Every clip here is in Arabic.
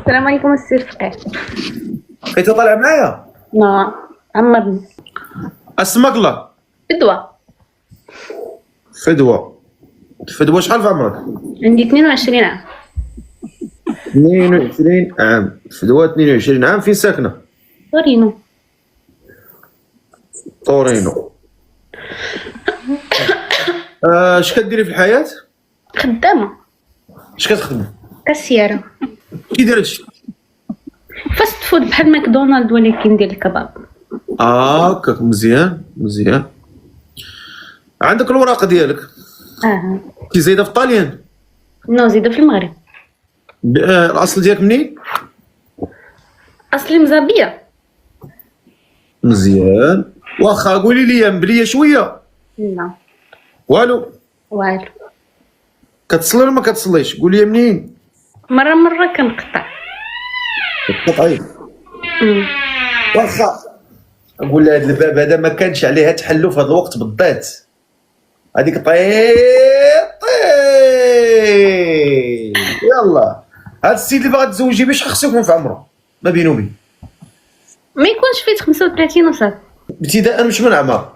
السلام عليكم السي فقيه. انت طالع معايا؟ نعم عمرني. اسمك الله؟ فدوى. فدوى شحال في عمرك؟ عندي 22 عام. 22 عام. فدوى 22 عام. فين ساكنه؟ تورينو. طورينو. اش كديري في الحياه؟ خدامة اش كتخدمي؟ كاسيرة كي داير هادشي؟ فاست فود بحال ماكدونالد ولكن ديال الكباب. هكاك مزيان. عندك الوراق ديالك؟ كي زايده في الطاليان؟ نو زيدو في المغرب. الاصل ديالك منين؟ اصلي مزابية. مزيان. واخا قولي لي مبليه شويه. لا والو. كتصلي ولا ما كتصليش؟ قولي منين؟ مرة كنقطع. قطعي. واخا نقول لها هذا الباب هذا ما كانش عليها تحلو في هذا الوقت بالذات. هذيك يلا. هذا السيد اللي باغا تزوجي باش خصو يكون في عمره ما بينو وبين؟ ما يكونش فيه 35 وصافي. ابتداء مش من عمر.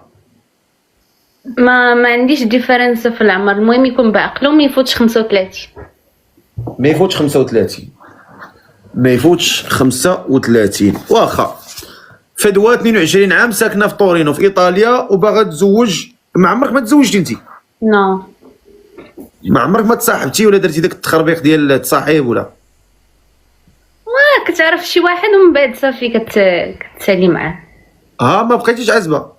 ما عنديش ديفرنس في العمر، المهم يكون بعقله وما يفوتش 35. ما يفوتش 35. ما يفوتش 35. واخا. فدوى 22 عام ساكنه في طورينو في ايطاليا وباغا تزوج. ما عمرك ما تزوجتي انت؟ نو. ما عمرك ما تصاحبتي ولا درتي داك التخربيق ديال التصاحب ولا؟ كتعرف شي واحد ومن بعد صافي كتسالي معاه. ما بقيتيش عزبه؟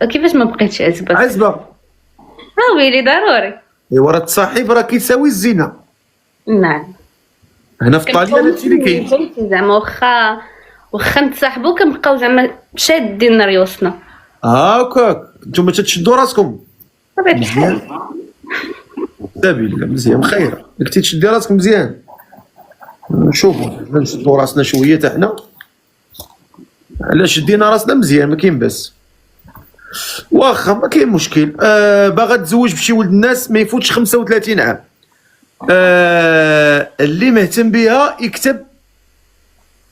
كيفاش ما بقيتش عزبه. ويلي ضروري. ايوا راه التصاحب راه كيساوي الزنا. نعم. هنا في الطاليان هادشي اللي كاين. زعما واخا نتصاحبوا كنبقاو زعما شادين ريوسنا. هاكاك نتوما تتشدوا راسكم. بطبيعة الحال. سبيل مزيان خير. كنتي تشدي راسك مزيان. نشوفوا نشدوا راسنا شويه حتى حنا. علاش شدينا راسنا مزيان ما كاين باس. واخا ما كاين مشكل. باغا تزوج بشي ولد الناس ما يفوتش 35 عام. اللي مهتم بها يكتب.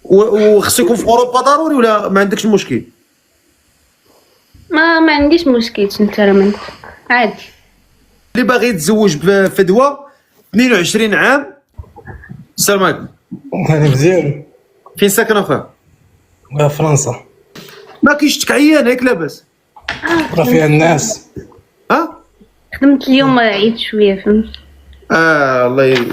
وخصو يكون في اوروبا ضروري ولا ما عندكش مشكل؟ ما عنديش مشكل. انت راه عادي. اللي باغي يتزوج بفدوى 22 عام. السلام عليكم. مزيان. فين ساكن اخويا؟ فرنسا. ما كيشتك عيان هيك لاباس؟ راه فيها الناس. خدمت اليوم عيد شويه فهمت. الله